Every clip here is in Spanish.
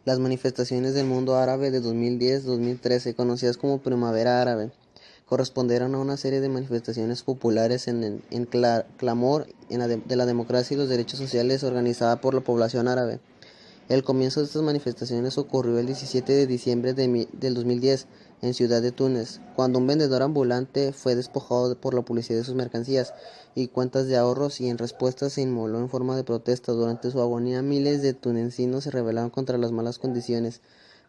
Las manifestaciones del mundo árabe de 2010-2013, conocidas como Primavera Árabe, correspondieron a una serie de manifestaciones populares en clamor de la democracia y los derechos sociales organizada por la población árabe. El comienzo de estas manifestaciones ocurrió el 17 de diciembre del 2010 en Ciudad de Túnez, cuando un vendedor ambulante fue despojado por la policía de sus mercancías y cuentas de ahorros y en respuesta se inmoló en forma de protesta. Durante su agonía, miles de tunecinos se rebelaron contra las malas condiciones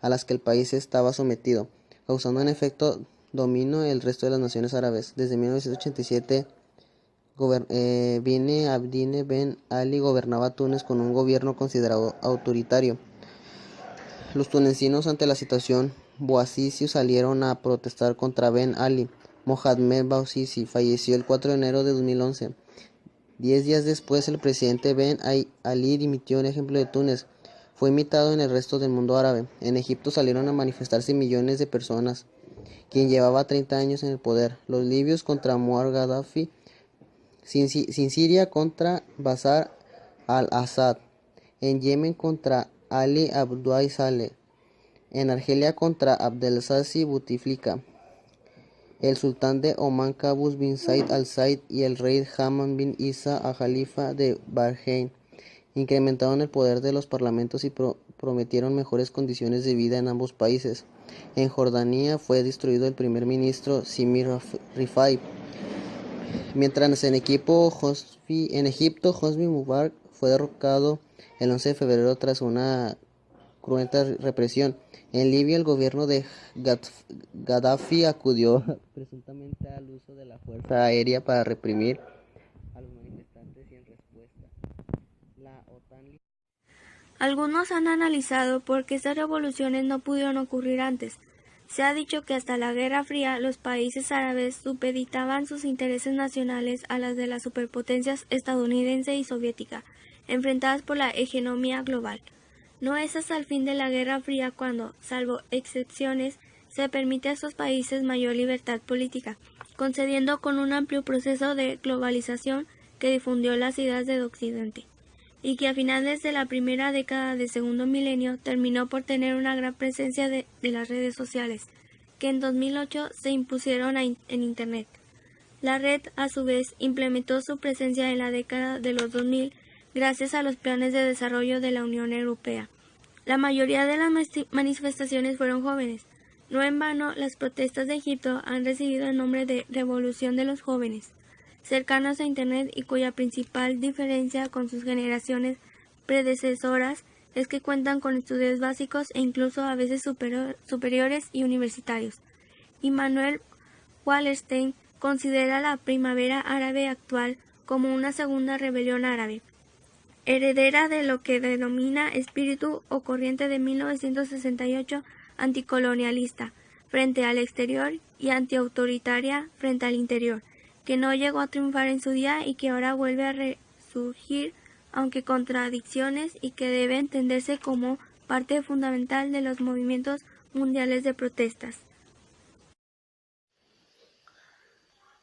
a las que el país estaba sometido, causando en efecto dominio el resto de las naciones árabes. Desde 1987, Bin Abdine Ben Ali gobernaba Túnez con un gobierno considerado autoritario. Los tunecinos, ante la situación, Bouazizi salieron a protestar contra Ben Ali. Mohamed Bouazizi falleció el 4 de enero de 2011. 10 días después, el presidente Ben Ali dimitió. Un ejemplo de Túnez fue imitado en el resto del mundo árabe. En Egipto salieron a manifestarse millones de personas, quien llevaba 30 años en el poder. Los libios contra Muammar Gaddafi, sin Siria contra Bashar al-Assad, en Yemen contra Ali Abdullah Saleh, en Argelia contra Abdelaziz Bouteflika, el sultán de Omán Qaboos bin Said Al Said y el rey Hamad bin Isa Al Khalifa de Bahrein incrementaron el poder de los parlamentos y prometieron mejores condiciones de vida en ambos países. En Jordania fue destruido el primer ministro Simi Rifai, mientras en Egipto Hosni Mubarak fue derrocado el 11 de febrero tras una cruenta represión. En Libia, el gobierno de Gaddafi acudió presuntamente al uso de la fuerza aérea para reprimir a los manifestantes y en respuesta, la OTAN. Algunos han analizado por qué estas revoluciones no pudieron ocurrir antes. Se ha dicho que hasta la Guerra Fría los países árabes supeditaban sus intereses nacionales a las de las superpotencias estadounidense y soviética, enfrentadas por la hegemonía global. No es hasta el fin de la Guerra Fría cuando, salvo excepciones, se permite a estos países mayor libertad política, concediendo con un amplio proceso de globalización que difundió las ideas del Occidente, y que a finales de la primera década del segundo milenio terminó por tener una gran presencia de las redes sociales, que en 2008 se impusieron en Internet. La red, a su vez, implementó su presencia en la década de los 2000 gracias a los planes de desarrollo de la Unión Europea. La mayoría de las manifestaciones fueron jóvenes. No en vano, las protestas de Egipto han recibido el nombre de Revolución de los Jóvenes, cercanos a Internet y cuya principal diferencia con sus generaciones predecesoras es que cuentan con estudios básicos e incluso a veces superiores y universitarios. Immanuel Wallerstein considera la primavera árabe actual como una segunda rebelión árabe, heredera de lo que denomina espíritu o corriente de 1968 anticolonialista frente al exterior y antiautoritaria frente al interior, que no llegó a triunfar en su día y que ahora vuelve a resurgir, aunque contradicciones, y que debe entenderse como parte fundamental de los movimientos mundiales de protestas.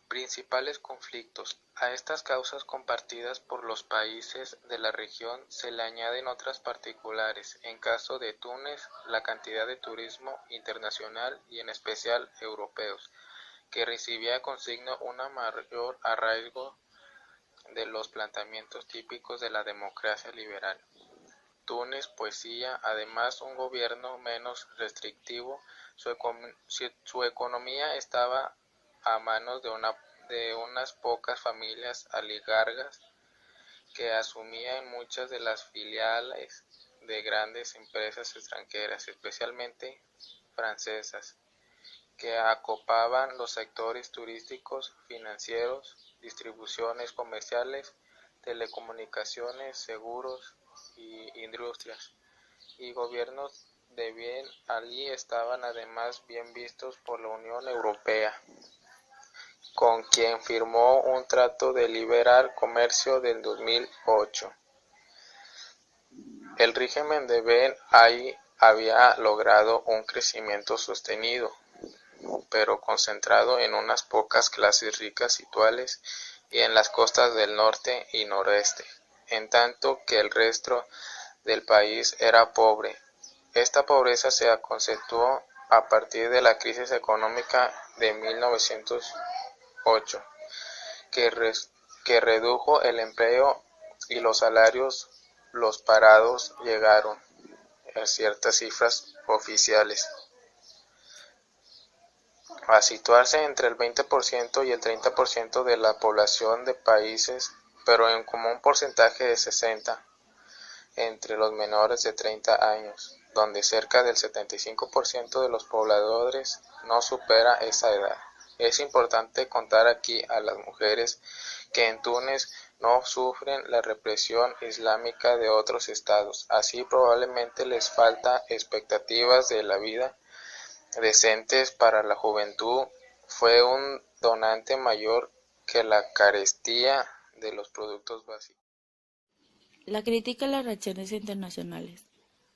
Principales conflictos. A estas causas compartidas por los países de la región se le añaden otras particulares. En caso de Túnez, la cantidad de turismo internacional y en especial europeos, que recibía consigno un mayor arraigo de los planteamientos típicos de la democracia liberal. Túnez poseía además un gobierno menos restrictivo, su economía estaba a manos de unas pocas familias oligarcas que asumían muchas de las filiales de grandes empresas extranjeras, especialmente francesas, que acopaban los sectores turísticos, financieros, distribuciones comerciales, telecomunicaciones, seguros y industrias. Y gobiernos de Ben Ali estaban además bien vistos por la Unión Europea, con quien firmó un trato de liberal comercio del 2008. El régimen de Ben Ali había logrado un crecimiento sostenido, pero concentrado en unas pocas clases ricas situales y en las costas del norte y noreste, en tanto que el resto del país era pobre Esta pobreza se acentuó a partir de la crisis económica de 1908, que redujo el empleo y los salarios. Los parados llegaron a ciertas cifras oficiales a situarse entre el 20% y el 30% de la población de países, pero en como un porcentaje de 60% entre los menores de 30 años, donde cerca del 75% de los pobladores no supera esa edad. Es importante contar aquí a las mujeres que en Túnez no sufren la represión islámica de otros estados, así probablemente les falta expectativas de la vida decentes para la juventud. Fue un donante mayor que la carestía de los productos básicos. La crítica a las reacciones internacionales.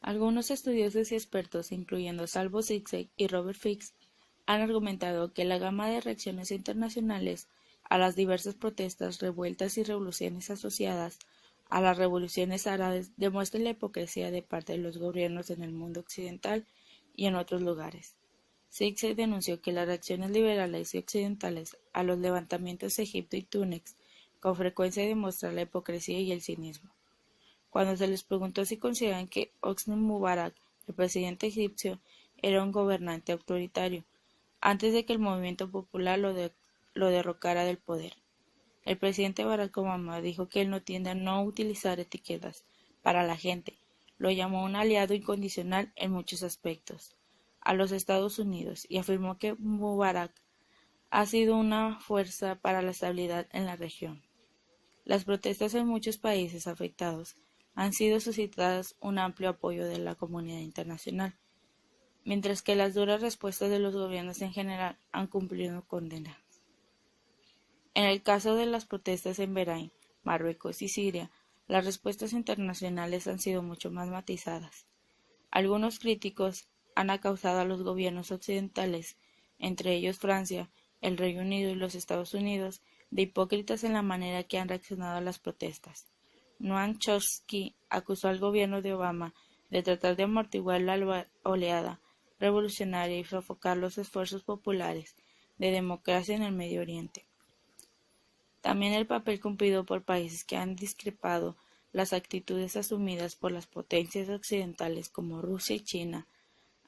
Algunos estudiosos y expertos, incluyendo Salvo Zizek y Robert Fix, han argumentado que la gama de reacciones internacionales a las diversas protestas, revueltas y revoluciones asociadas a las revoluciones árabes demuestra la hipocresía de parte de los gobiernos en el mundo occidental y en otros lugares. Zizek denunció que las reacciones liberales y occidentales a los levantamientos de Egipto y Túnez con frecuencia demuestran la hipocresía y el cinismo. Cuando se les preguntó si consideraban que Hosni Mubarak, el presidente egipcio, era un gobernante autoritario, antes de que el movimiento popular lo derrocara del poder. El presidente Barack Obama dijo que él no tiende a no utilizar etiquetas para la gente, lo llamó un aliado incondicional en muchos aspectos a los Estados Unidos y afirmó que Mubarak ha sido una fuerza para la estabilidad en la región. Las protestas en muchos países afectados han sido suscitadas un amplio apoyo de la comunidad internacional, mientras que las duras respuestas de los gobiernos en general han cumplido condena. En el caso de las protestas en Bahrein, Marruecos y Siria, las respuestas internacionales han sido mucho más matizadas. Algunos críticos han acusado a los gobiernos occidentales, entre ellos Francia, el Reino Unido y los Estados Unidos, de hipócritas en la manera que han reaccionado a las protestas. Noam Chomsky acusó al gobierno de Obama de tratar de amortiguar la oleada revolucionaria y sofocar los esfuerzos populares de democracia en el Medio Oriente. También el papel cumplido por países que han discrepado las actitudes asumidas por las potencias occidentales como Rusia y China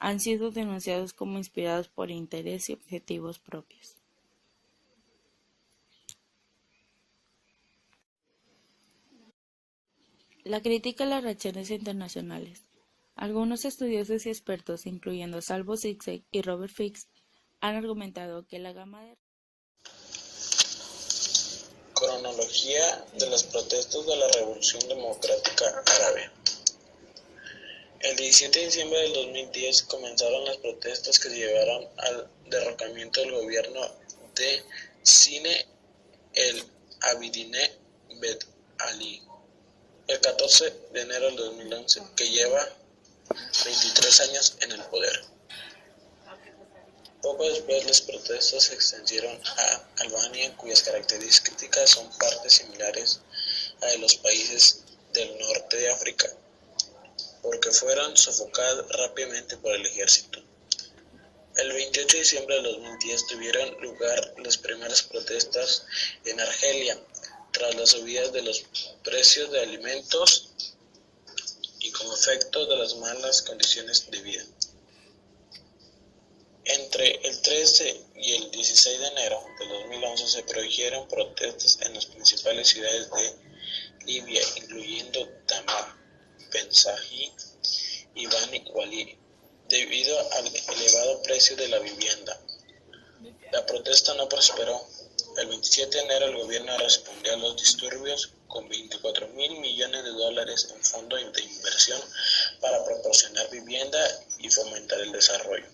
han sido denunciados como inspirados por intereses y objetivos propios. La crítica a las reacciones internacionales. Algunos estudiosos y expertos, incluyendo Salvo Zizek y Robert Fix, han argumentado que la gama de cronología de las protestas de la Revolución Democrática Árabe. El 17 de diciembre del 2010 comenzaron las protestas que llevaron al derrocamiento del gobierno de Zine el Abidine Ben Ali. El 14 de enero del 2011, que lleva 23 años en el poder. Poco después, las protestas se extendieron a Albania, cuyas características son partes similares a de los países del norte de África, porque fueron sofocadas rápidamente por el ejército. El 28 de diciembre de 2010 tuvieron lugar las primeras protestas en Argelia, tras las subidas de los precios de alimentos y como efecto de las malas condiciones de vida. Entre el 13 y el 16 de enero de 2011 se produjeron protestas en las principales ciudades de Libia, incluyendo Tamar, Benghazi y Bani Walid, debido al elevado precio de la vivienda. La protesta no prosperó. El 27 de enero el gobierno respondió a los disturbios con $24.000 millones en fondos de inversión para proporcionar vivienda y fomentar el desarrollo.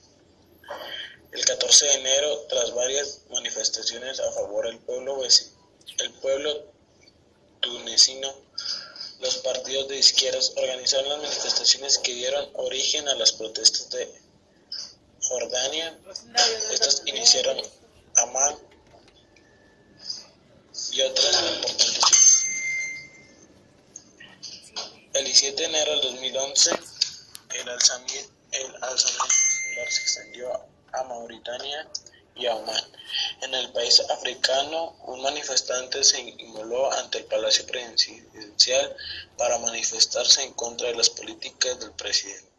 El 14 de enero, tras varias manifestaciones a favor del pueblo tunecino, los partidos de izquierdas organizaron las manifestaciones que dieron origen a las protestas de Jordania. Estas iniciaron Amán y otras importantes. El 17 de enero del 2011, el alzamiento El alzamiento popular se extendió a Mauritania y a Omán. En el país africano, un manifestante se inmoló ante el Palacio Presidencial para manifestarse en contra de las políticas del presidente.